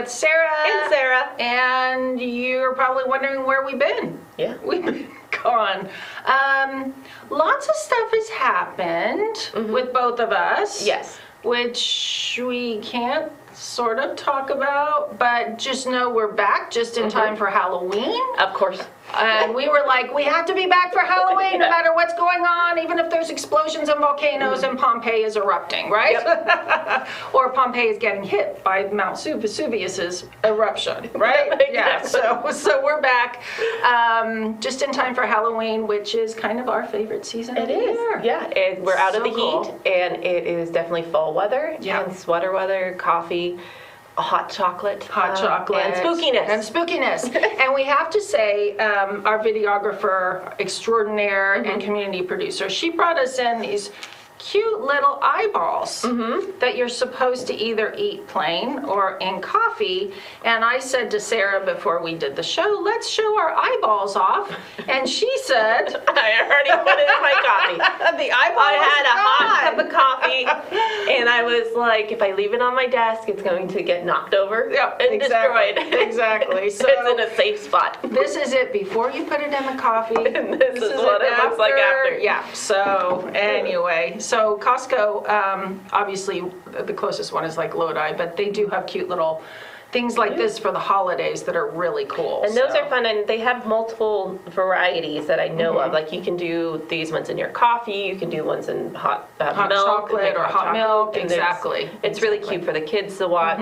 with Sarah. And Sarah. And you're probably wondering where we've been. Yeah. We've been gone. Lots of stuff has happened with both of us. Yes. Which we can't sort of talk about, but just know we're back just in time for Halloween. Of course. And we were like, we have to be back for Halloween no matter what's going on, even if there's explosions and volcanoes and Pompeii is erupting, right? Yep. Or Pompeii is getting hit by Mount Vesuvius's eruption, right? Exactly. Yeah, so we're back just in time for Halloween, which is kind of our favorite season of the year. Yeah, and we're out of the So heat, cool. and it is definitely fall weather Yeah. and sweater weather, coffee, hot chocolate. Chocolate. And spookiness. And spookiness. And we have to say, our videographer extraordinaire and community producer, she brought us in these cute little eyeballs that you're supposed to either eat plain or in coffee. And I said to Sarah before we did the show, let's show our eyeballs off. And she said, I already put it in my coffee. the eyeball I had a hot gone. cup of coffee, and I was like, if I leave it on my desk, it's going to get knocked over and exactly. destroyed. Exactly. So it's in a safe spot. this is it before you put it in the coffee. And this is what it looks like after. Yeah. So anyway, so Costco, obviously the closest one is like Lodi, but they do have cute little things like this for the holidays that are really cool. And those are fun, and they have multiple varieties that I know of. Like you can do these ones in your coffee, you can do ones in hot milk, chocolate or hot milk. and Exactly. It's really cute for the kids to watch.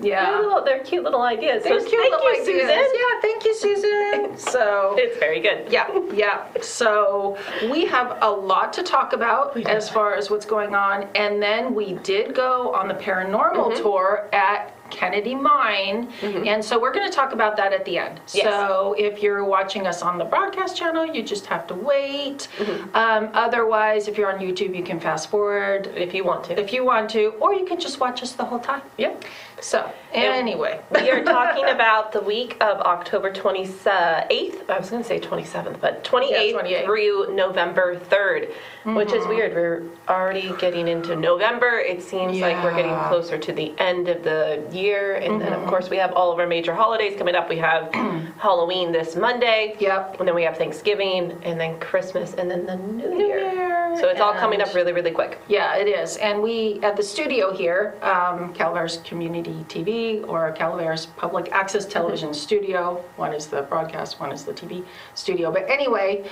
Yeah. They're cute little ideas. They're So cute thank little you, ideas. Susan. Yeah, thank you, Susan. So It's very good. yeah. So we have a lot to talk about as far as what's going on. And then we did go on the paranormal tour at Kennedy Mine. And so we're going to talk about that at the end. Yes. So if you're watching us on the broadcast channel, you just have to wait. Otherwise, if you're on YouTube, you can fast forward If you want to. if you want to, or you can just watch us the whole time. Yep. So anyway. We are talking about the week of October 28th. I was going to say 27th, but 28th, 28th. through November 3rd, which is weird. We're already getting into November. It seems like we're getting Yeah. closer to the end of the year. And then, of course, we have all of our major holidays coming up. We have Halloween this Monday. Yep. And then we have Thanksgiving, and then Christmas, and then the New Year. So it's all coming up And- really, really quick. Yeah, it is. And we, at the studio here, Calaveras Community TV or Calaveras Public Access Television Studio, one is the broadcast, one is the TV studio. But anyway,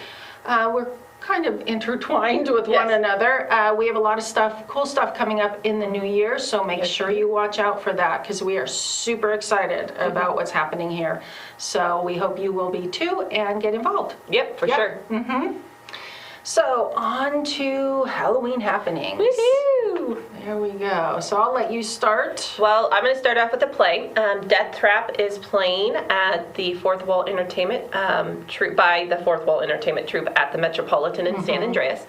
we're kind of intertwined with one Yes. another. We have a lot of stuff, cool stuff coming up in the new year, so make sure you watch out for that because we are super excited about what's happening here. So we hope you will be too and get involved. Yep, for Yep. sure. So on to Halloween happenings. Woohoo! There we go. So I'll let you start. Well, I'm going to start off with a play. Death Trap is playing at the Fourth Wall Entertainment troupe by the Fourth Wall Entertainment troupe at the Metropolitan in San Andreas.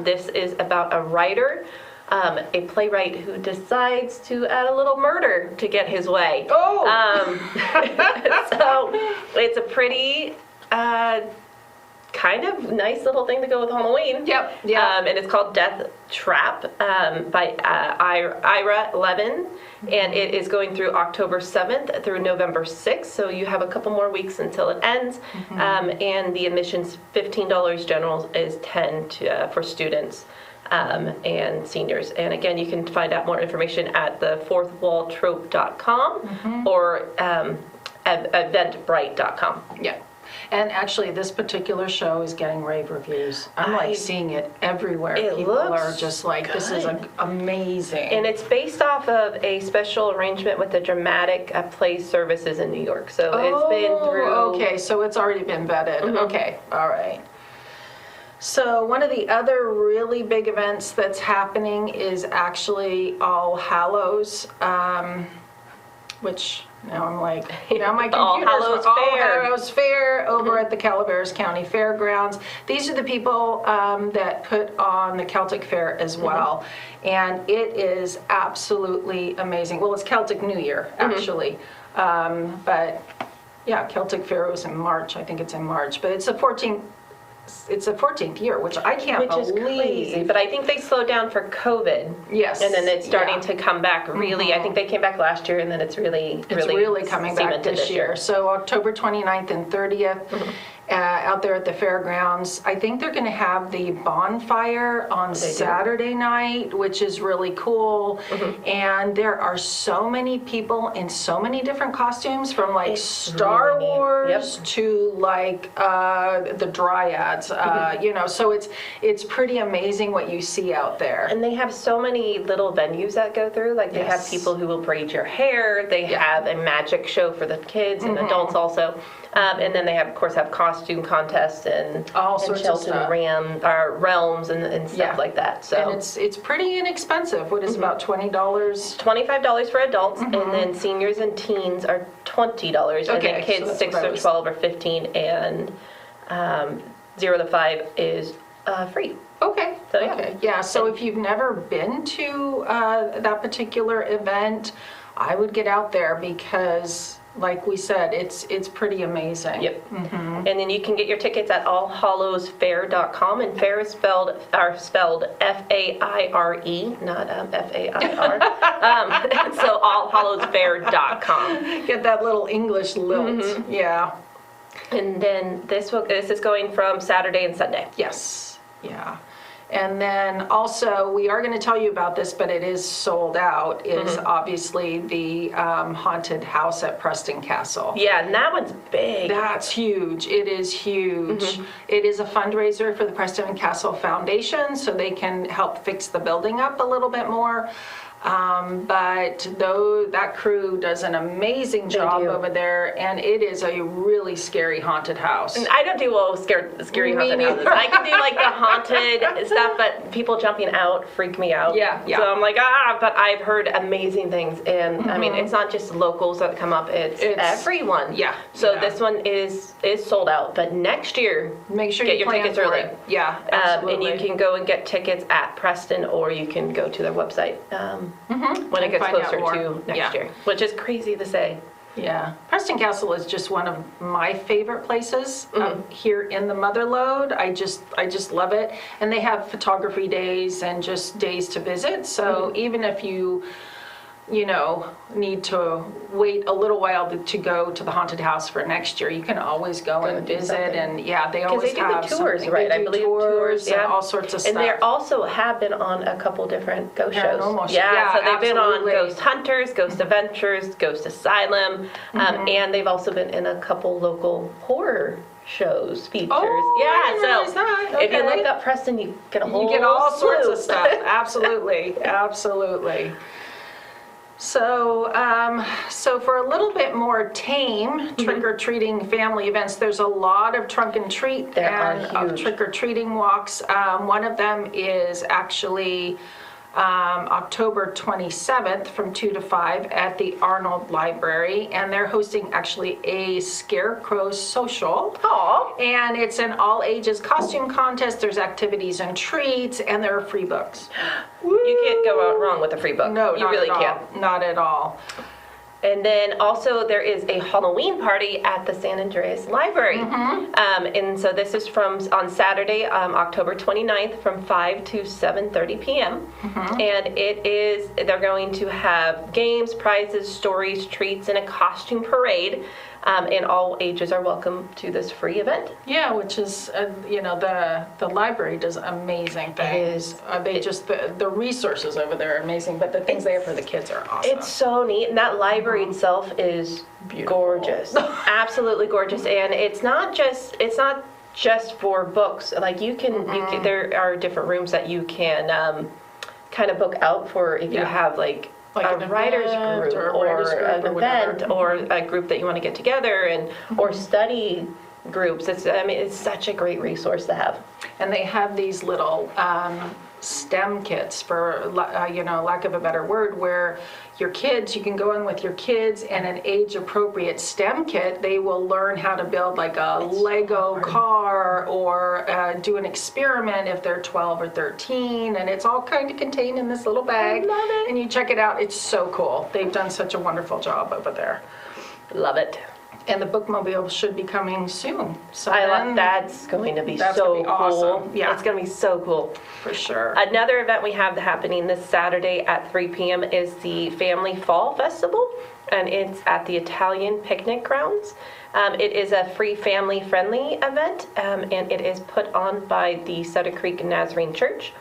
This is about a writer, a playwright who decides to add a little murder to get his way. Oh! So it's a pretty kind of nice little thing to go with Halloween. Yep, yeah. And it's called Death Trap by Ira Levin. And it is going through October 7th through November 6th. So you have a couple more weeks until it ends. And the admission's $15. General is $10 for students and seniors. And again, you can find out more information at the fourthwalltrope.com or eventbrite.com. Yeah. And actually, this particular show is getting rave reviews. I'm like seeing it everywhere. It People looks are just like, this is amazing. And it's based off of a special arrangement with the Dramatic Play Services in New York. So it's been through... Okay, so it's already been vetted. Okay, all right. So one of the other really big events that's happening is actually All Hallows, which now I'm like, now my All computer's Hallows Fair. Hallows Fair over at the Calaveras County Fairgrounds. These are the people that put on the Celtic Fair as well. And it is absolutely amazing. Well, it's Celtic New Year, actually. But yeah, Celtic Fair was in March. I think it's in March. But it's the 14th it's the 14th year, which I can't Which is crazy, believe. but I think they slowed down for COVID. Yes. And then it's starting Yeah. to come back really. I think they came back last year, and then it's really coming back cemented this year. So October 29th and 30th, out there at the fairgrounds. I think they're going to have the bonfire on Saturday night, which is really cool. And there are so many people in so many different costumes, from like Star really neat. Wars to like the Dryads. You know, so it's pretty amazing what you see out there. And they have so many little venues that go through. Like they have Yes. people who will braid your hair. They have a magic show for the kids and adults also. And then they have, of course, have costume contests and All sorts of Shelton stuff. realms and stuff Yeah. like that. So And it's pretty inexpensive. What is about $20? $25 for adults, and then seniors and teens are $20, and Okay, then so kids that's 6 what I or was- 12 or 15, and 0 to 5 is free. Okay. So, yeah. Okay. Yeah. So if you've never been to that particular event, I would get out there because, like we said, it's pretty amazing. Yep. And then you can get your tickets at allhallowsfair.com, and fair is spelled F-A-I-R-E, not F-A-I-R. So allhallowsfair.com. Get that little English lilt. Yeah. And then this is going from Saturday and Sunday. Yes. Yeah. And then also, we are going to tell you about this, but it is sold out, is obviously the haunted house at Preston Castle. Yeah, and that one's big. That's huge. It is huge. It is a fundraiser for the Preston Castle Foundation, so they can help fix the building up a little bit more. But though that crew does an amazing job do. over there, and it is a really scary haunted house. And I don't do well with scary Me haunted houses. neither. I can do like the haunted stuff, but people jumping out freak me out. Yeah. So I'm like, but I've heard amazing things. And I mean, it's not just locals that come up, it's everyone. Yeah. So Yeah. this one is sold out, but next year, Make sure get you your plan tickets for early. it. Yeah, absolutely. and you can go and get tickets at Preston, or you can go to their website when it gets find out closer more. to next Yeah. year, which is crazy to say. Yeah, Preston Castle is just one of my favorite places here in the Mother Lode. I just love it, and they have photography days and just days to visit. So even if you need to wait a little while to go to the haunted house for next year, you can always go and do visit. something. And yeah, they Because always they do the have tours, something. right? They I do believe tours and yeah. all sorts of stuff. And they also have been on a couple different ghost Paranormal shows. shows. Yeah, Yeah, so they've been on absolutely. Ghost Hunters, Ghost Adventures, Ghost Asylum, and they've also been in a couple local horror shows, features. Oh, I didn't so realize that. if you Okay. look up Preston, you get a whole You get all sorts slew. of stuff. Absolutely, absolutely. So, so for a little bit more tame trick-or-treating family events, there's a lot of trunk and treat There are and huge. trick-or-treating walks. One of them is actually October 27th from 2 to 5 at the Arnold Library, and they're hosting actually a Scarecrow social. Aw. And it's an all-ages costume contest. There's activities and treats, and there are free books. You can't go out wrong with a free book. No, you not really at all. can't. Not at all. And then also there is a Halloween party at the San Andreas Library. And so this is on Saturday, October 29th from 5 to 7:30 p.m. And they're going to have games, prizes, stories, treats, and a costume parade. And all ages are welcome to this free event. Yeah, which is, the library does amazing things. The resources over there are amazing, but the things they have for the kids are awesome. It's so neat, and that library itself is gorgeous, absolutely gorgeous. And it's not just for books. Like there are different rooms that you can kind of book out for if you have like an a writer's event group or a writer's group an or whatever. event or a group that you want to get together and or study groups. It's such a great resource to have. And they have these little STEM kits, for lack of a better word, where you can go in with your kids, and an age-appropriate STEM kit, they will learn how to build like a Lego car or do an experiment if they're 12 or 13, and it's all kind of contained in this little bag. I love it. And you check it out. It's so cool. They've done such a wonderful job over there. Love it. And the bookmobile should be coming soon. So I then love that's going to be that's so gonna be cool. awesome. Yeah. It's going to be so cool. For sure. Another event we have happening this Saturday at 3 p.m. is the Family Fall Festival, and it's at the Italian Picnic Grounds. It is a free family-friendly event, and it is put on by the Sutter Creek Nazarene Church.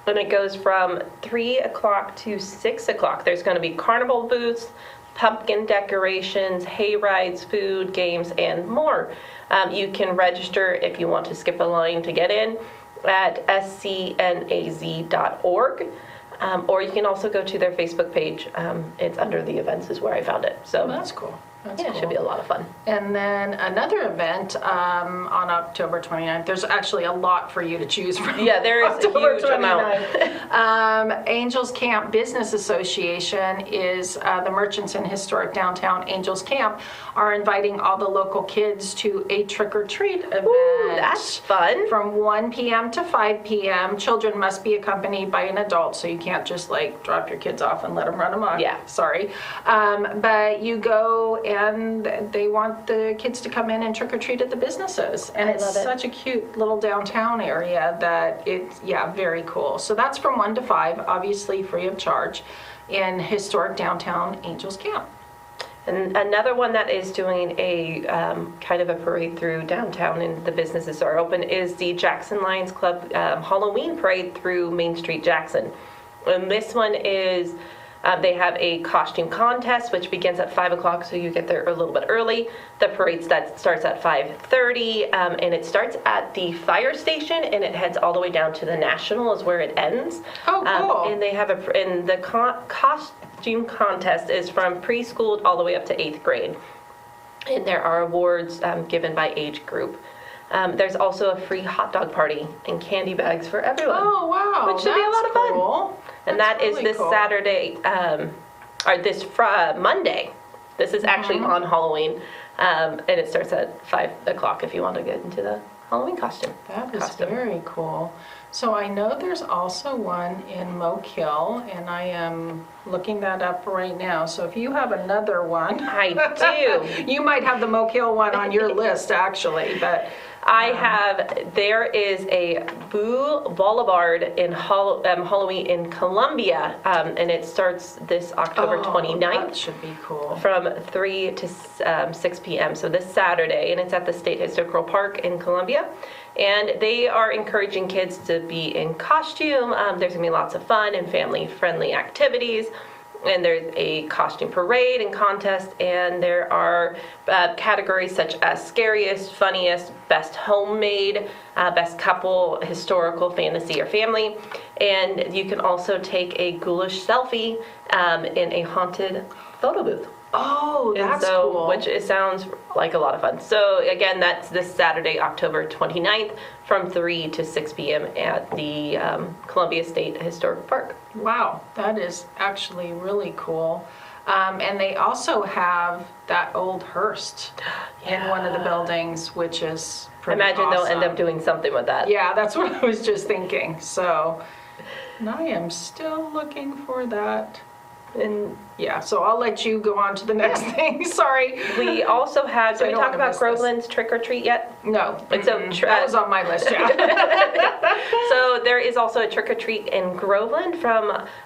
And it goes from 3 o'clock to 6 o'clock. There's going to be carnival booths, pumpkin decorations, hay rides, food, games, and more. You can register if you want to skip a line to get in at scnaz.org. Or you can also go to their Facebook page. It's under the events is where I found it. So That's cool. That's yeah, cool. it should be a lot of fun. And then another event on October 29th. There's actually a lot for you to choose from. Yeah, there is a October huge amount. 29th. Angels Camp Business Association is the merchants in historic downtown Angels Camp are inviting all the local kids to a trick-or-treat event. Ooh, that's fun. From 1 p.m. to 5 p.m. Children must be accompanied by an adult, so you can't just like drop your kids off and let them run amok. Yeah. Sorry. But you go and they want the kids to come in and trick-or-treat at the businesses. And it's love it. such a cute little downtown area that it's, yeah, very cool. So that's from 1 to 5, obviously free of charge, in historic downtown Angels Camp. And another one that is doing a kind of a parade through downtown and the businesses are open is the Jackson Lions Club Halloween parade through Main Street, Jackson. And this one is, they have a costume contest, which begins at 5 o'clock, so you get there a little bit early. The parade starts at 5:30, and it starts at the fire station, and it heads all the way down to the National is where it ends. Oh, cool. And they have and the costume contest is from preschool all the way up to 8th grade. And there are awards given by age group. There's also a free hot dog party and candy bags for everyone. Oh, wow. Which should be a lot of fun. Cool. And That's that is really this cool. Saturday, or this Monday. This is actually on Halloween, and it starts at 5 o'clock if you want to get into the Halloween costume. That is costume. very cool. So I know there's also one in Moke Hill, and I am looking that up right now. So if you have another one, I do. you might have the Moke Hill one on your list, actually. But There is a Boo Boulevard in Halloween in Columbia, and it starts this October 29th. That should be cool. From 3 to 6 p.m. So this Saturday, and it's at the State Historical Park in Columbia. And they are encouraging kids to be in costume. There's gonna be lots of fun and family-friendly activities. And there's a costume parade and contest, and there are categories such as scariest, funniest, best homemade, best couple, historical, fantasy, or family. And you can also take a ghoulish selfie in a haunted photo booth. Oh, that's cool. Which it sounds like a lot of fun. So again, that's this Saturday, October 29th, from 3 to 6 p.m. at the Columbia State Historic Park. Wow, that is actually really cool. And they also have that old Hearst in one of the buildings, which is I pretty imagine they'll end awesome. up doing something with that. Yeah, that's what I was just thinking. So, and I am still looking for that. And Yeah, so I'll let you go on to the next thing. Sorry. we also had, So I did we don't talk wanna about miss this. Groveland's Trick or Treat yet? No, And so that was on my list, yeah. So there is also a trick or treat in Groveland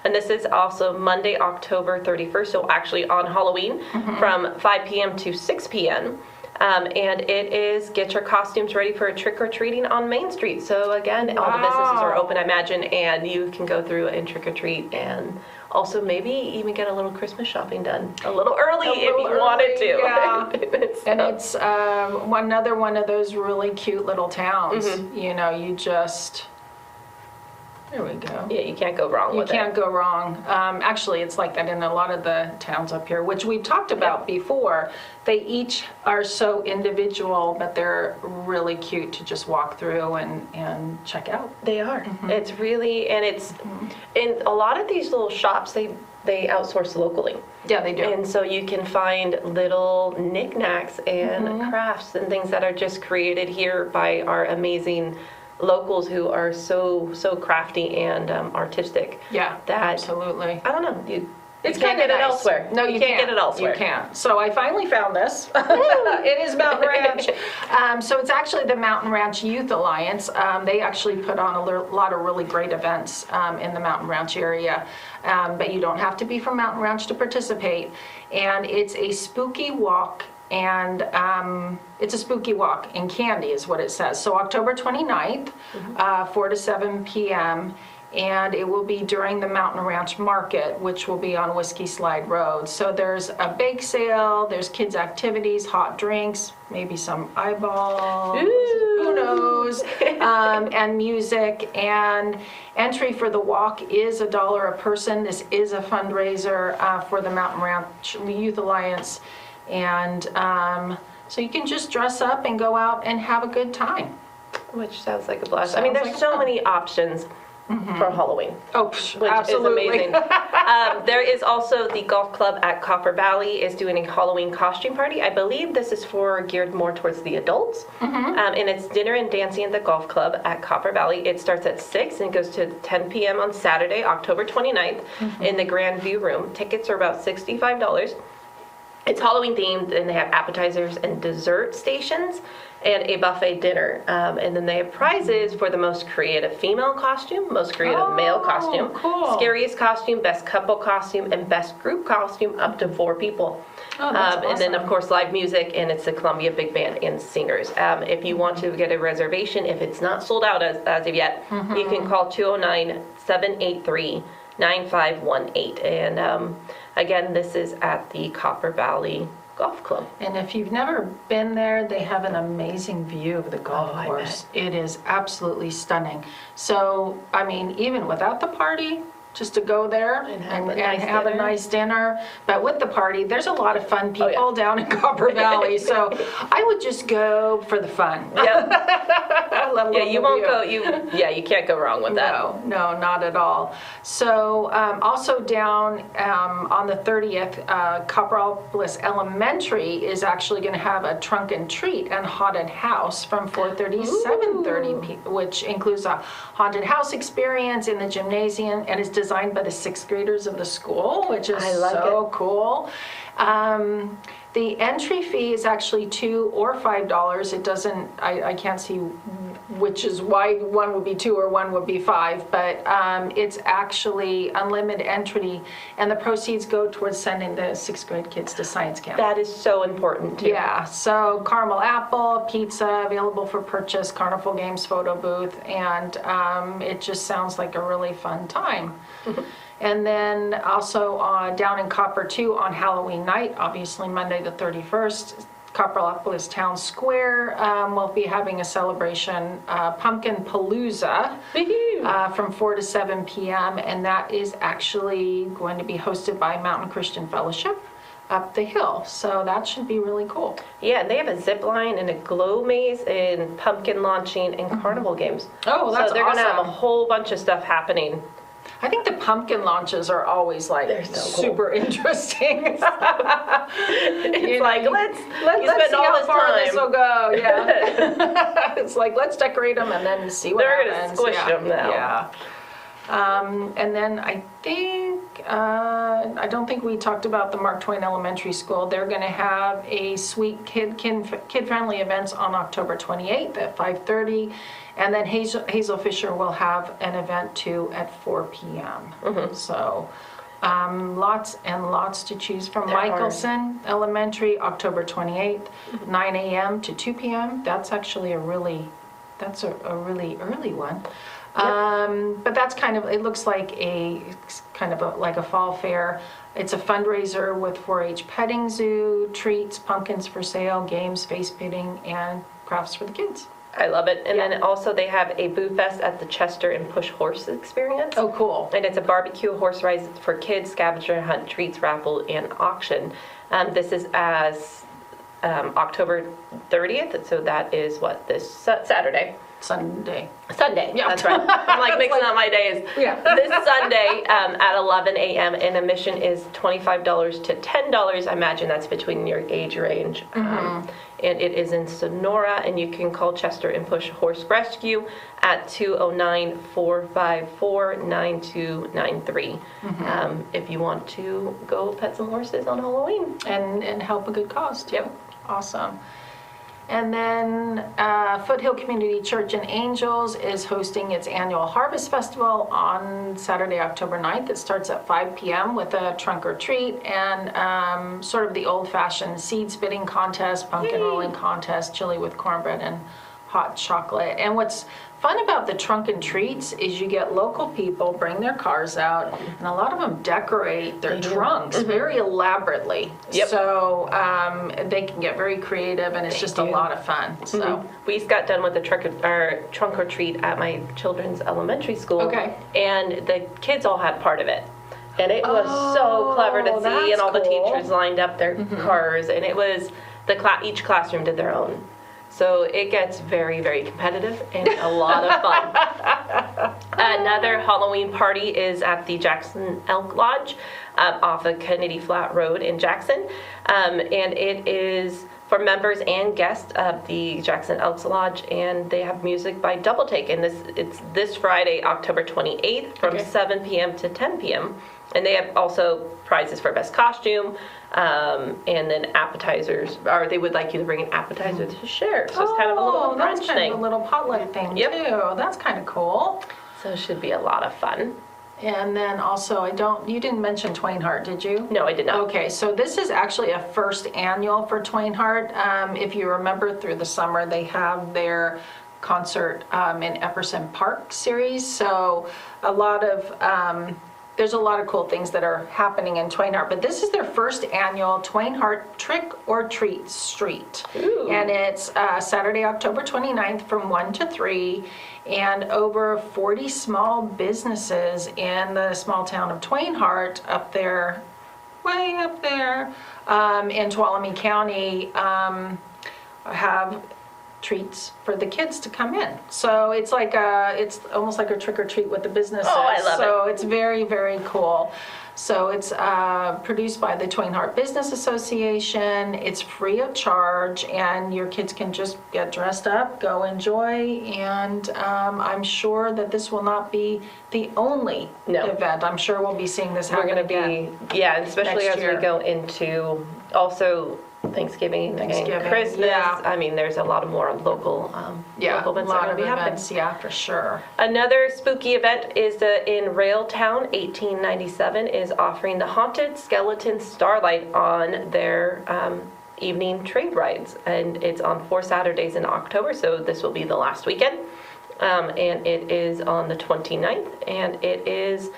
and this is also Monday, October 31st, so actually on Halloween, from 5 p.m. to 6 p.m. And it is get your costumes ready for a trick or treating on Main Street. So again, all the businesses are open, I imagine, and you can go through and trick or treat and also maybe even get a little Christmas shopping done a little early if you wanted to. Yeah. And it's another one of those really cute little towns. You know, you just, there we go. Yeah, you can't go wrong You with can't go wrong. Actually, it's like that in a lot of the towns up here, which we've talked about before. They each are so individual, but they're really cute to just walk through and check out. They are. It's really, and it's, in a lot of these little shops, they outsource locally. Yeah, they do. And so you can find little knickknacks and crafts and things that are just created here by our amazing locals who are so crafty and artistic. Yeah, that absolutely. I don't know, It's You can't kind of get it nice. elsewhere. No, You can't get it elsewhere. You can't. So I finally found this. It is Mountain Ranch. So it's actually the Mountain Ranch Youth Alliance. They actually put on a lot of really great events in the Mountain Ranch area. But you don't have to be from Mountain Ranch to participate. And it's a spooky walk. And it's a spooky walk in candy is what it says. So October 29th, 4 to 7 p.m., and it will be during the Mountain Ranch Market, which will be on Whiskey Slide Road. So there's a bake sale, there's kids' activities, hot drinks, maybe some eyeballs, who knows, and music. And entry for the walk is $1 a person. This is a fundraiser for the Mountain Ranch Youth Alliance. And so you can just dress up and go out and have a good time. Which sounds like a blast. I mean, there's so many options for Halloween. Oh, Which absolutely. is amazing. There is also the golf club at Copper Valley is doing a Halloween costume party. I believe this is geared more towards the adults. And it's dinner and dancing at the golf club at Copper Valley. It starts at 6 and goes to 10 p.m. on Saturday, October 29th in the Grand View Room. Tickets are about $65. It's Halloween themed, and they have appetizers and dessert stations and a buffet dinner. And then they have prizes for the most creative female costume, most creative male costume, cool. scariest costume, best couple costume, and best group costume up to 4 people. Oh, that's And then, of awesome. course, live music, and it's the Columbia Big Band and singers. If you want to get a reservation, if it's not sold out as of yet, you can call 209-783-9518. And again, this is at the Copper Valley Golf Club. And if you've never been there, they have an amazing view of the golf I course. It is absolutely stunning. So, I mean, even without the party, just to go there And and have a nice have a dinner. nice dinner. But with the party, there's a lot of fun people yeah. down in Copper Valley. So I would just go for the fun. Yep. Let alone Yeah, you the won't view. go. You can't go wrong with that. No, not at all. So also down on the 30th, Copperopolis Elementary is actually going to have a trunk and treat and haunted house from 4:30 to 7:30, which includes a haunted house experience in the gymnasium, and it's designed by the 6th graders of the school, which is I like so cool. The entry fee is actually $2 or $5. It doesn't, I can't see which is why one would be $2 or one would be $5, but it's actually unlimited entry, and the proceeds go towards sending the 6th grade kids to science camp. That is so important too. Yeah, so caramel apple, pizza available for purchase, Carnival Games photo booth, and it just sounds like a really fun time. And then also down in Copper 2 on Halloween night, obviously Monday the 31st, Copperopolis Town Square will be having a celebration, Pumpkin Palooza, from 4 to 7 p.m. And that is actually going to be hosted by Mountain Christian Fellowship up the hill. So that should be really cool. Yeah, and they have a zip line and a glow maze and pumpkin launching and carnival games. Oh, that's So they're gonna have a awesome. whole bunch of stuff happening. I think the pumpkin launches are always like They're so cool. super interesting. It's like, let's Let's spend see all how this far time. this will go. Yeah, it's like let's decorate them and then see what They're gonna happens. squish yeah. them now. Yeah. And then I think I don't think we talked about the Mark Twain Elementary School. They're going to have a sweet kid-friendly events on October 28th at 5:30, and then Hazel Fisher will have an event too at 4 p.m. So. Lots and lots to choose from. There are. Michelson Elementary, October 28th, 9 a.m. to 2 p.m. That's actually a really early one. But that's kind of, it looks like like a fall fair. It's a fundraiser with 4-H petting zoo, treats, pumpkins for sale, games, face painting, and crafts for the kids. I love it. And Yeah. then also they have a Boo Fest at the Chester and Push Horse experience. Oh, cool. And it's a barbecue horse ride for kids, scavenger hunt, treats, raffle, and auction. This is as October 30th, so that is this Saturday. Sunday. Sunday, Yeah. that's right. I'm like mixing up my days. Yeah. This Sunday at 11 a.m. and admission is $25 to $10. I imagine that's between your age range. And it is in Sonora, and you can call Chester and Push Horse Rescue at 209-454-9293 if you want to go pet some horses on Halloween. And help a good cause, too. Yep. Awesome. And then Foothill Community Church and Angels is hosting its annual Harvest Festival on Saturday, October 9th. It starts at 5 p.m. with a trunk or treat and sort of the old-fashioned seed spitting contest, pumpkin rolling contest, chili with cornbread and hot chocolate. And what's fun about the trunk and treats is you get local people bring their cars out, and a lot of them decorate their trunks very elaborately. Yep. So they can get very creative, and it's just a lot of fun. So We just got done with the trunk or treat at my children's elementary school. Okay. And the kids all had part of it. And it was so clever to see, that's and all the cool. teachers lined up their cars, and it was each classroom did their own. So it gets very, very competitive and a lot of fun. Another Halloween party is at the Jackson Elk Lodge off of Kennedy Flat Road in Jackson. And it is for members and guests of the Jackson Elks Lodge, and they have music by Double Take. And it's this Friday, October 28th from 7 p.m. to 10 p.m. And they have also prizes for best costume, and then appetizers, or they would like you to bring an appetizer to share. So it's kind of a little brunch that's kind thing. of a little potluck thing, Yep. too. That's kind of cool. So it should be a lot of fun. And then also, you didn't mention Twain Harte, did you? No, I did not. Okay, so this is actually a first annual for Twain Harte. If you remember, through the summer, they have their concert in Epperson Park series. So there's a lot of cool things that are happening in Twain Harte, but this is their first annual Twain Harte Trick or Treat Street. Ooh. And it's Saturday, October 29th from 1 to 3, and over 40 small businesses in the small town of Twain Harte up there, way up there in Tuolumne County have treats for the kids to come in. So it's almost like a trick or treat with the businesses. Oh, I love it. So it's very, very cool. So it's produced by the Twain Harte Business Association. It's free of charge, and your kids can just get dressed up, go enjoy, and I'm sure that this will not be the only event. I'm sure we'll be seeing this happen again. Yeah, especially next as year. we go into also Thanksgiving and Christmas. yeah. I mean, there's a lot of more local Yeah, a local events that lot are of going to be happening. events, yeah, for sure. Another spooky event is in Railtown. 1897 is offering the Haunted Skeleton Starlight on their evening trade rides, and it's on 4 Saturdays in October, so this will be the last weekend. And it is on the 29th, and it is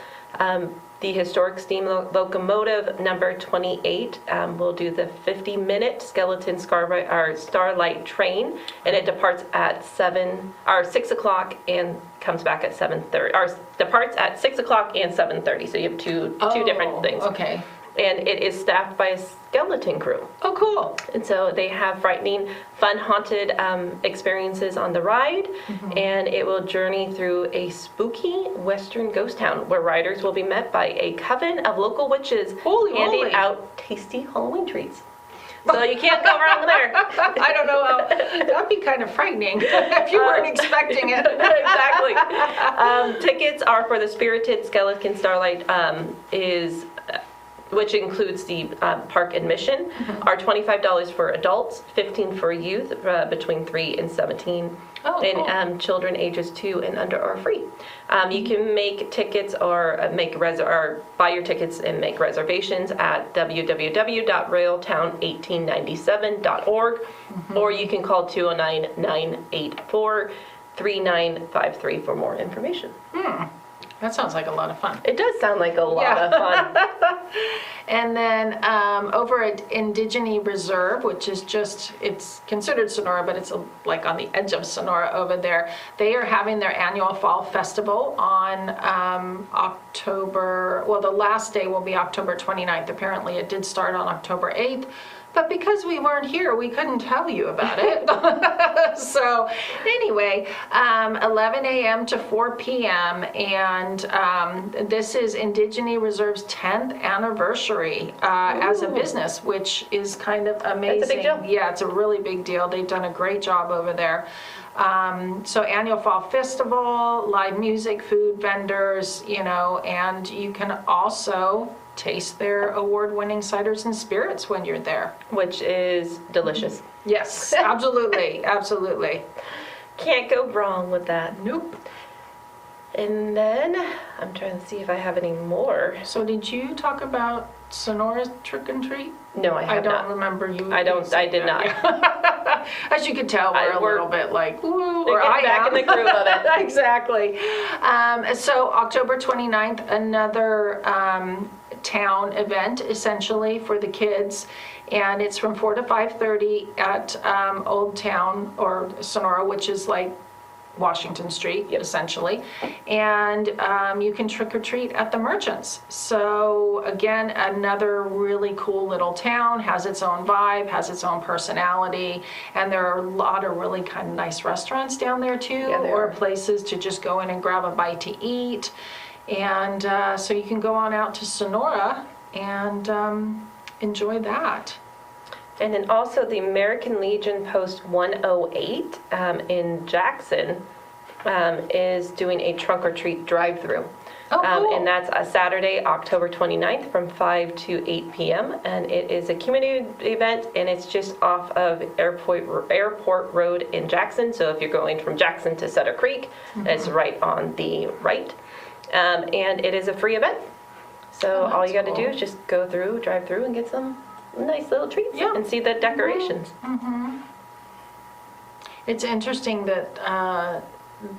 the historic steam locomotive number 28 will do the 50-minute skeleton starlight train, and it departs at 6 o'clock and comes back at 7:30. Or departs at 6 o'clock and 7:30. So you have two different things. Okay. And it is staffed by a skeleton crew. Oh, cool. And so they have frightening, fun, haunted experiences on the ride, and it will journey through a spooky western ghost town where riders will be met by a coven of local witches handing moly. out tasty Halloween treats. So you can't go wrong there. I don't know how, that'd be kind of frightening if you weren't expecting it. Exactly. Tickets are for the Spirited Skeleton Starlight which includes the park admission, are $25 for adults, $15 for youth between 3 and 17, and children ages 2 and under are free. You can make tickets or buy your tickets and make reservations at www.railtown1897.org, or you can call 209-984-3953 for more information. That sounds like a lot of fun. It does sound like a lot of fun. And then over at Indigene Reserve, which is it's considered Sonora, but it's like on the edge of Sonora over there. They are having their annual fall festival on the last day will be October 29th. Apparently it did start on October 8th. But because we weren't here, we couldn't tell you about it. So anyway, 11 a.m. to 4 p.m. And this is Indigene Reserve's 10th anniversary as a business, which is kind of amazing. That's a big deal. Yeah, it's a really big deal. They've done a great job over there. So annual fall festival, live music, food vendors, and you can also taste their award-winning ciders and spirits when you're there. Which is delicious. Yes, absolutely, absolutely. Can't go wrong with that. Nope. And then, I'm trying to see if I have any more. So did you talk about Sonora's trick and treat? No, I have not. I don't remember you. I did not. Yeah. As you can tell, we're a little bit like, woo, or I back am. in the groove of it. Exactly. So October 29th, another town event, essentially, for the kids. And it's from 4 to 5:30 at Old Town, or Sonora, which is like Washington Street, essentially. And you can trick or treat at the Merchants. So again, another really cool little town, has its own vibe, has its own personality, and there are a lot of really kind of nice restaurants down there too, or places to just go in and grab a bite to eat. And so you can go on out to Sonora and enjoy that. And then also the American Legion Post 108 in Jackson is doing a trunk or treat drive-through. Oh, cool. And that's a Saturday, October 29th from 5 to 8 p.m. And it is a community event, and it's just off of Airport Road in Jackson. So if you're going from Jackson to Sutter Creek, it's right on the right. And it is a free event. So all you got to do is just go through, drive through, and get some nice little treats and see the decorations. Mm-hmm. It's interesting that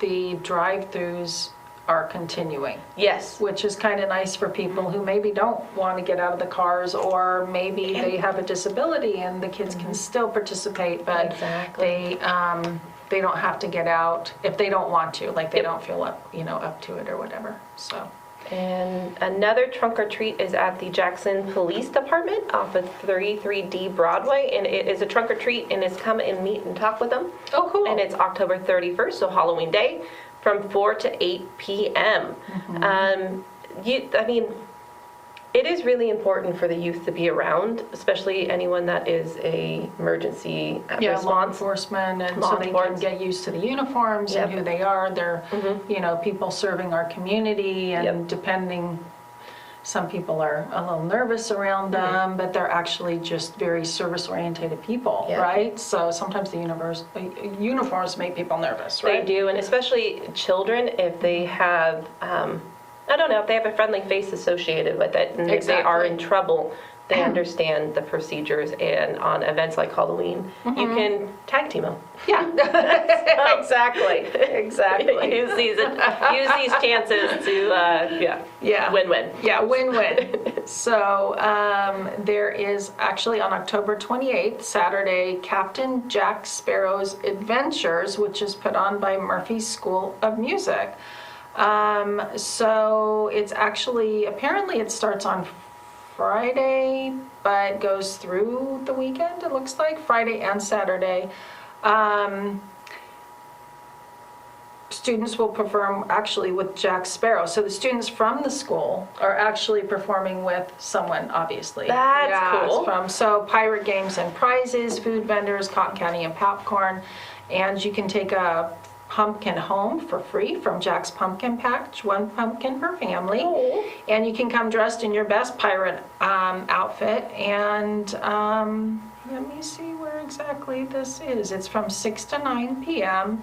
the drive-throughs are continuing. Yes. Which is kind of nice for people who maybe don't want to get out of the cars, or maybe they have a disability and the kids can still participate, but they don't have to get out if they don't want to, like they don't feel up to it or whatever. So. And another trunk or treat is at the Jackson Police Department off of 33D Broadway, and it is a trunk or treat, and it's come and meet and talk with them. Oh, cool. And it's October 31st, so Halloween Day, from 4 to 8 p.m. It is really important for the youth to be around, especially anyone that is a emergency response. Law enforcement, and so they can get used to the uniforms and who they are. They're, people serving our community, and depending, some people are a little nervous around them, but they're actually just very service-oriented people, right? So sometimes the uniforms make people nervous, right? They do, and especially children, if they have if they have a friendly face associated with it, and if they are in trouble, they understand the procedures, and on events like Halloween, you can tag team them. Yeah, exactly. Use these chances to, win-win. Yeah, win-win. So there is actually on October 28th, Saturday, Captain Jack Sparrow's Adventures, which is put on by Murphy's School of Music. So it's actually, apparently it starts on Friday, but goes through the weekend, it looks like, Friday and Saturday. Students will perform actually with Jack Sparrow. So the students from the school are actually performing with someone, obviously. That's cool. So pirate games and prizes, food vendors, cotton candy and popcorn. And you can take a pumpkin home for free from Jack's Pumpkin Patch, one pumpkin per family. Oh. And you can come dressed in your best pirate outfit. And let me see where exactly this is. It's from 6 to 9 p.m.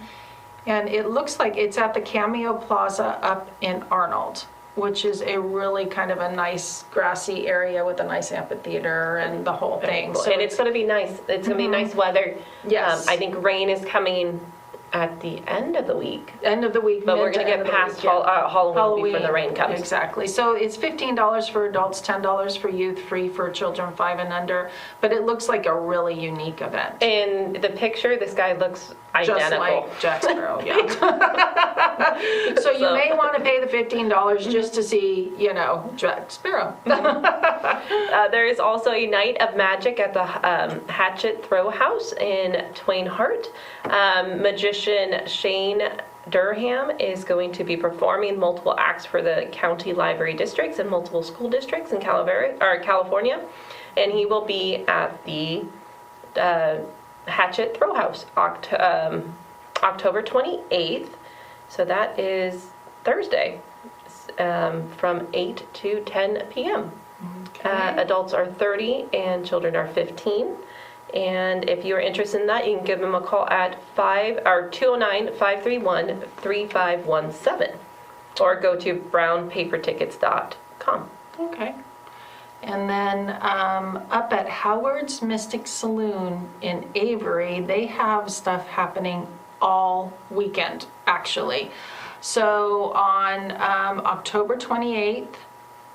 And it looks like it's at the Cameo Plaza up in Arnold, which is a really kind of a nice grassy area with a nice amphitheater and the whole thing. Cool. So and it's going to be nice. It's going to be nice weather. Yes. I think rain is coming at the end of the week. End of the week. But we're mid to going to end get of the past week, yeah. Halloween before the rain comes. Exactly. So it's $15 for adults, $10 for youth, free for children 5 and under. But it looks like a really unique event. In the picture, this guy looks identical. Just like Jack Sparrow, yeah. So you may want to pay the $15 just to see, Jack Sparrow. There is also a night of magic at the Hatchet Throw House in Twain Harte. Magician Shane Durham is going to be performing multiple acts for the county library districts and multiple school districts in California, and he will be at the Hatchet Throw House October 28th. So that is Thursday, from 8 to 10 p.m. Okay. Adults are 30 and children are 15. And if you're interested in that, you can give them a call at 209-531-3517 or go to brownpapertickets.com. Okay. And then up at Howard's Mystic Saloon in Avery, they have stuff happening all weekend, actually. So on October 28th,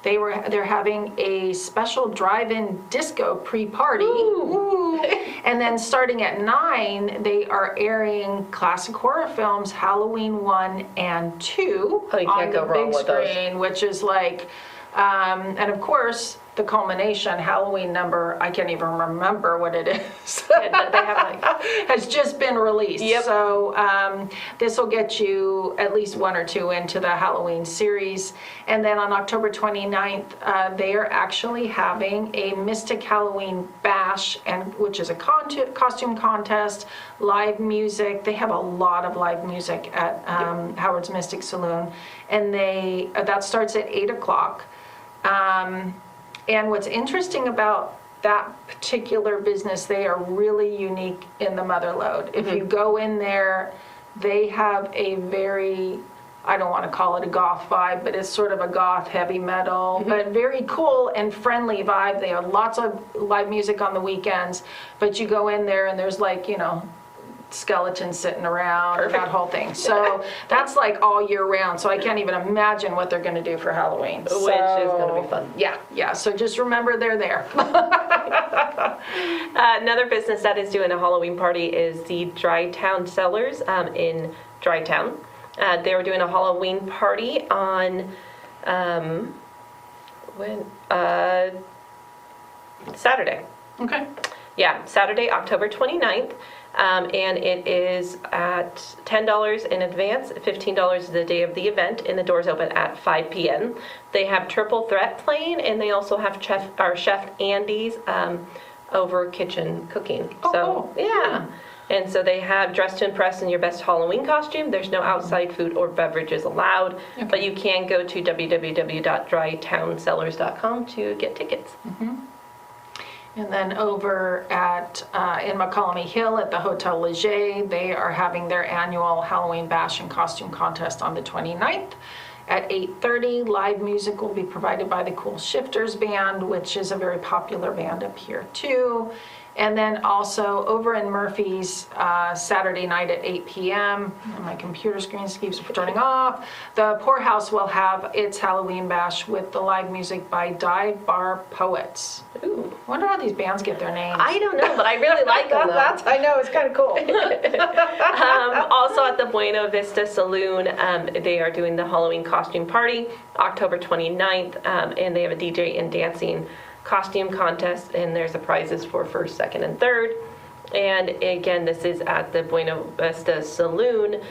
they're having a special drive-in disco pre-party. Ooh. And then starting at 9, they are airing classic horror films Halloween 1 and 2 Oh, you can't go wrong with those. on the big screen, which is like, and of course, the culmination Halloween number, I can't even remember what it is. They have has just been released. Yep. So this will get you at least 1 or 2 into the Halloween series. And then on October 29th, they are actually having a Mystic Halloween Bash, which is a costume contest, live music. They have a lot of live music at Howard's Mystic Saloon. And that starts at 8 o'clock. And what's interesting about that particular business, they are really unique in the Mother Lode. If you go in there, they have a very, I don't want to call it a goth vibe, but it's sort of a goth heavy metal, but very cool and friendly vibe. They have lots of live music on the weekends, but you go in there and there's like, skeletons sitting around, or that whole thing. So that's like all year round. So I can't even imagine what they're going to do for Halloween. Which is going to be fun. Yeah. So just remember they're there. Another business that is doing a Halloween party is the Dry Town Cellars in Dry Town. They were doing a Halloween party on Saturday. Okay. Yeah, Saturday, October 29th. And it is at $10 in advance, $15 the day of the event, and the doors open at 5 p.m. They have Triple Threat playing, and they also have Chef Andy's over kitchen cooking. Oh, yeah. And so they have Dress to Impress in your best Halloween costume. There's no outside food or beverages allowed, but you can go to www.drytowncellars.com to get tickets. And then over at in McCollum Hill at the Hotel Leger, they are having their annual Halloween Bash and Costume Contest on the 29th at 8:30. Live music will be provided by the Cool Shifters Band, which is a very popular band up here too. And then also over in Murphy's, Saturday night at 8 p.m., my computer screen keeps turning off, the Poorhouse will have its Halloween Bash with the live music by Dive Bar Poets. Ooh. I wonder how these bands get their names. I don't know, but I really like them, though. I know, it's kind of cool. Also at the Buena Vista Saloon, they are doing the Halloween costume party, October 29th, and they have a DJ and dancing costume contest, and there's the prizes for first, second, and third. And again, this is at the Buena Vista Saloon,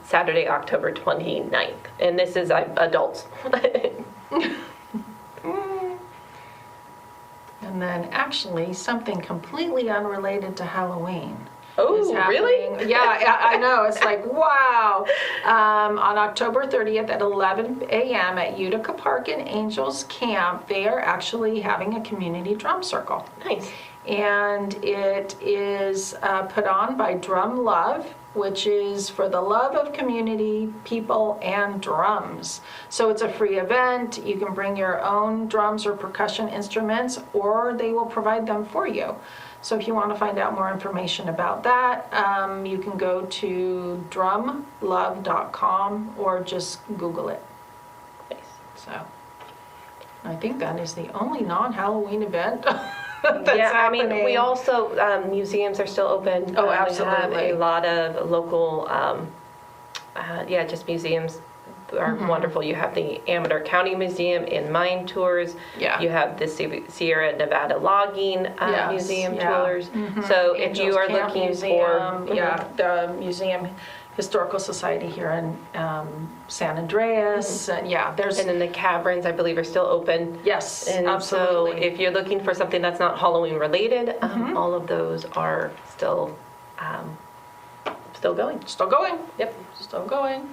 Saturday, October 29th. And this is adults. And then actually something completely unrelated to Halloween. Oh, really? Yeah, I know. It's like, wow. On October 30th at 11 a.m. at Utica Park and Angels Camp, they are actually having a community drum circle. Nice. And it is put on by Drum Love, which is for the love of community, people, and drums. So it's a free event. You can bring your own drums or percussion instruments, or they will provide them for you. So if you want to find out more information about that, you can go to drumlove.com or just Google it. Nice. So I think that is the only non-Halloween event that's Yeah, I happening. mean, we also, museums are still open. Oh, We absolutely. have a lot of local, just museums are wonderful. You have the Amador County Museum in Mine Tours. Yeah. You have the Sierra Nevada Logging Yes, Museum yeah. tours. So if you Angels are Camp looking Museum, for... yeah, the Museum Historical Society here in San Andreas, and yeah, there's, And then the caverns, I believe, are still open. yes, And absolutely. so if you're looking for something that's not Halloween related, all of those are still going. Still going. Yep. Still going.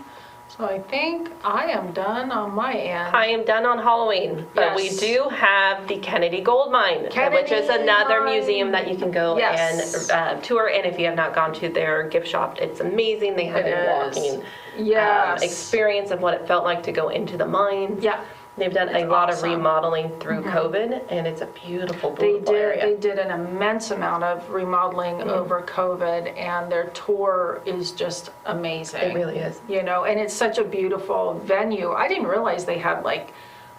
So I think I am done on my end. I am done on Halloween, but we Yes. do have the Kennedy Gold Mine, which is Kennedy another Mine. museum that you can go Yes. and tour. And if you have not gone to their gift shop, it's amazing. They have It a is. walking Yes. experience of what it felt like to go into the mine. Yeah. They've done It's a lot awesome. of remodeling through COVID, and it's a beautiful, They beautiful area. did an immense amount of remodeling over COVID, and their tour is just amazing. It really is. You know, and it's such a beautiful venue. I didn't realize they had like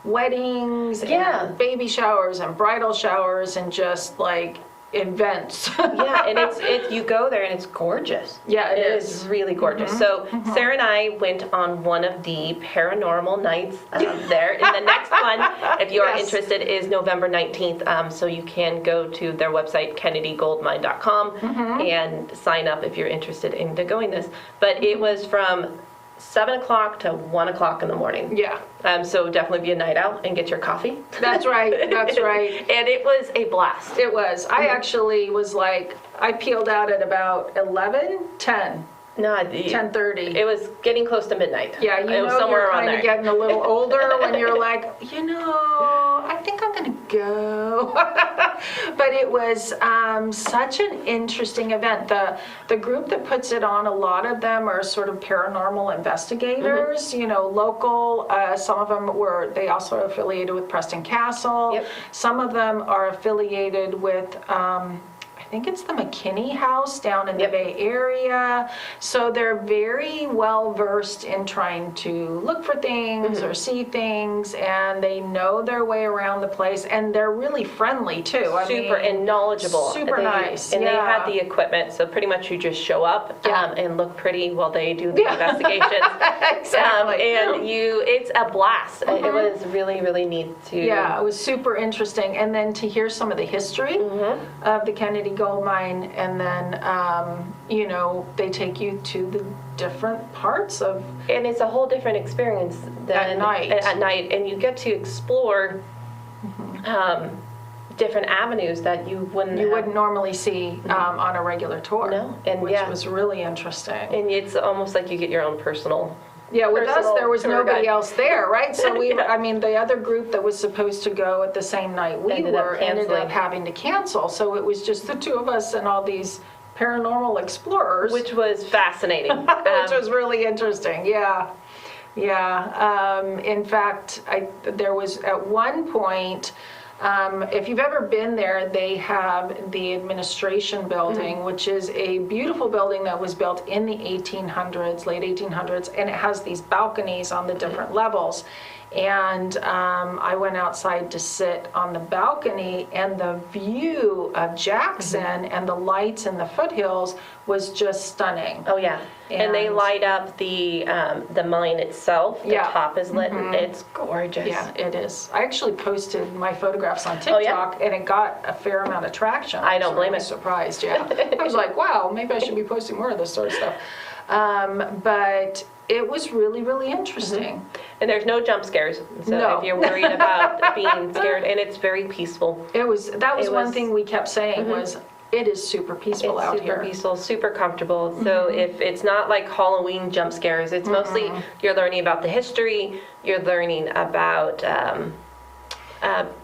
weddings Yeah. and baby showers and bridal showers and just like events. Yeah, and it's you go there and it's gorgeous. Yeah, it It's is. really gorgeous. So Sarah and I went on one of the paranormal nights there. And the next one, if you are Yes. interested, is November 19th. So you can go to their website, kennedygoldmine.com, and sign up if you're interested in going this. But it was from 7 o'clock to 1 o'clock in the morning. Yeah, So definitely be a night out and get your coffee. that's right. That's right. And it was a blast. It was. I actually was like, I peeled out at about 10:30. No, 10:30. It was getting close to midnight. Yeah, it was know somewhere you're around kind there. of getting a little older when you're like, I think I'm going to go. But it was such an interesting event. The group that puts it on, a lot of them are sort of paranormal investigators, local. Some of them they also are affiliated with Preston Castle. Yep. Some of them are affiliated with, I think it's the McKinney House down in the Yep. Bay Area. So they're very well versed in trying to look for things or see things, and they know their way around the place, and they're really friendly too. Super and knowledgeable. Super nice, And yeah. they had the equipment, so pretty much you just show up Yeah. and look pretty while they do the investigations. Exactly. It's a blast. It was really, really neat to... Yeah, it was super interesting. And then to hear some of the history of the Kennedy Gold Mine, and then, they take you to the different parts of, And it's a whole different experience than At night. and you get to explore different avenues that you wouldn't normally see on a regular tour. No, and which yeah. was really interesting. And it's almost like you get your own personal... Yeah, with us, personal there was tour nobody guide. else there, right? So Yeah. the other group that was supposed to go at the same night we Ended up ended up canceling. having to cancel. So it was just the two of us and all these paranormal explorers, Which was fascinating. which was really interesting. Yeah, yeah. In fact, there was at one point. If you've ever been there, they have the administration building, which is a beautiful building that was built in the 1800s, late 1800s, and it has these balconies on the different levels. And I went outside to sit on the balcony, and the view of Jackson and the lights in the foothills was just stunning. Oh yeah, and they And- light up the mine itself. The Yeah. top is lit. And it's gorgeous. Yeah, it is. I actually posted my photographs on TikTok, Oh, yeah? and it got a fair amount of traction. I don't was blame really it. Surprised, yeah. I was like, wow, maybe I should be posting more of this sort of stuff. But it was really, really interesting. And there's no jump scares. So No. if you're worried about being scared, and it's very peaceful. That was It one was- thing we kept saying was, it is super peaceful It's out super here. peaceful, super comfortable. So if it's not like Halloween jump scares, it's mostly you're learning about the history, you're learning about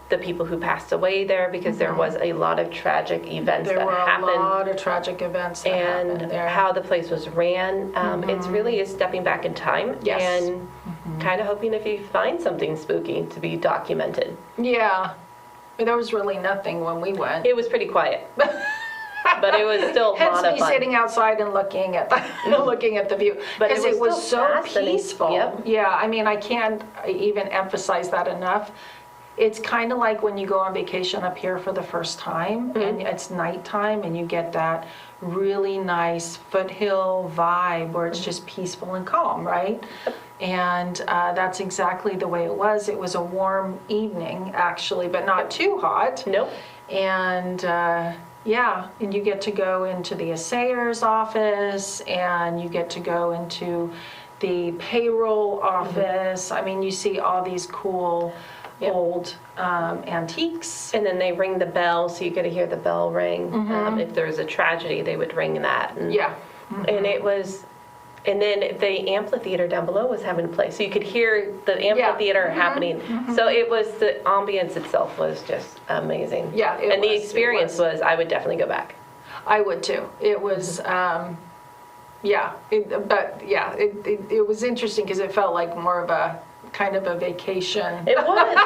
the people who passed away there, because there was a lot of tragic events There that were a happened. lot of tragic events that And happened there. how the place was ran. It's really is stepping back in time Yes. and kind of hoping if you find something spooky to be documented. Yeah. There was really nothing when we went. It was pretty quiet. But it was still a Hence lot of me fun. sitting outside and looking at the view. But it Because it was was still so fascinating. peaceful. Yep. Yeah, I mean, I can't even emphasize that enough. It's kind of like when you go on vacation up here for the first time, and it's nighttime, and you get that really nice foothill vibe where it's just peaceful and calm, right? And that's exactly the way it was. It was a warm evening, actually, but not too hot. Nope. And yeah, and you get to go into the assayer's office, and you get to go into the payroll office. I mean, you see all these cool old antiques. And then they ring the bell, so you get to hear the bell ring. If there was a tragedy, they would ring that. And, Yeah. And it was, and then the amphitheater down below was having play, so you could hear the amphitheater happening. So it was, the ambience itself was just amazing. Yeah, it and the was, it experience was, I would definitely go back. I would too. It was, yeah, it was interesting because it felt like more of a kind of a vacation. It was,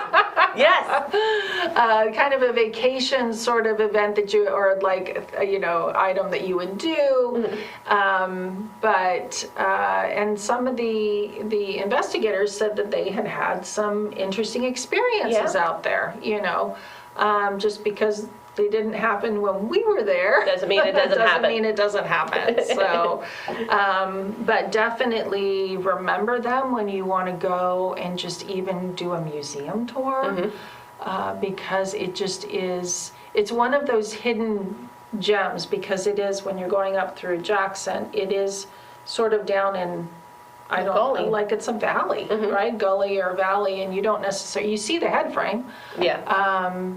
yes. Kind of a vacation sort of event that you, or like, item that you would do. And some of the investigators said that they had had some interesting experiences out there, just because they didn't happen when we were there. Doesn't mean it doesn't happen. Doesn't mean it doesn't happen. So, but definitely remember them when you want to go and just even do a museum tour, because it just is, it's one of those hidden gems, because it is, when you're going up through Jackson, it is sort of down in, I don't Gully. know, like it's a valley, right? Gully or valley, and you don't necessarily, you see the head frame, Yeah.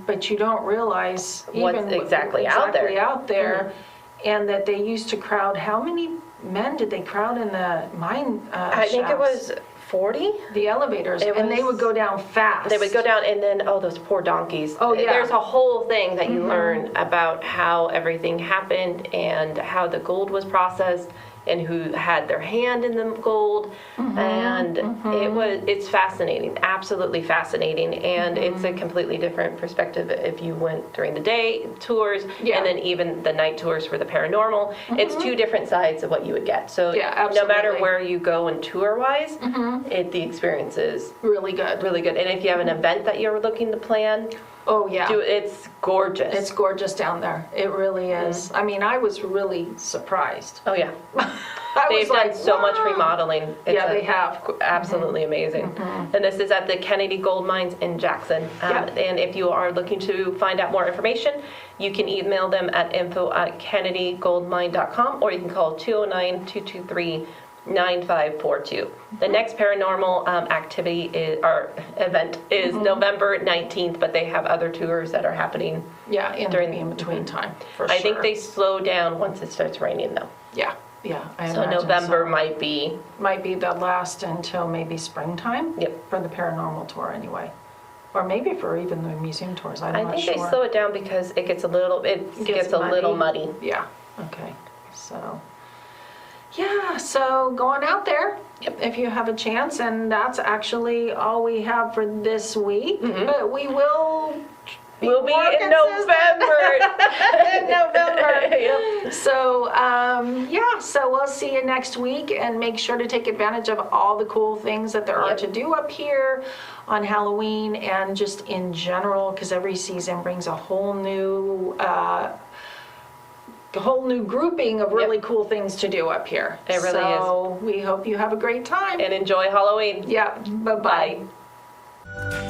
but you don't realize What's even exactly out there. out there, and that they used to crowd. How many men did they crowd in the mine I think it shafts? was 40. The elevators, It and they was- would go down fast. They would go down, and then, those poor donkeys. Oh, yeah. There's a whole thing that you learn about how everything happened and how the gold was processed and who had their hand in the gold. And it's fascinating, absolutely fascinating. And it's a completely different perspective if you went during the day tours, Yeah. and then even the night tours for the paranormal. It's two different sides of what you would get. So Yeah, no matter absolutely. where you go and tour-wise, the experience is really good. really good. And if you have an event that you're looking to plan, Oh yeah, it's gorgeous. it's gorgeous down there. It really is. I mean, I was really surprised. Oh yeah. I They've was done like, so much "Wow." remodeling. It's Yeah, they have. Absolutely amazing. And this is at the Kennedy Gold Mines in Jackson. Yeah. And if you are looking to find out more information, you can email them at info@kennedygoldmine.com, or you can call 209-223-9542. The next paranormal activity event is November 19th, but they have other tours that are happening. Yeah, in During- in between time, for I sure. think they slow down once it starts raining, though. Yeah, I So imagine November so. might be. Might be the last until maybe springtime. Yep. For the paranormal tour anyway. Or maybe for even the museum tours, I'm I not think sure. they slow it down because it gets a little muddy. Yeah, okay, so, yeah, so going out there, if you have a chance, and that's actually all we have for this week, but we will We'll be more in consistent November. in November. Yep. So, so we'll see you next week, and make sure to take advantage of all the cool things that there are Yep. to do up here on Halloween, and just in general, because every season brings a whole new grouping of really cool things to do up here. It really is. So we hope you have a great time. And enjoy Halloween. Yeah, bye-bye. Bye.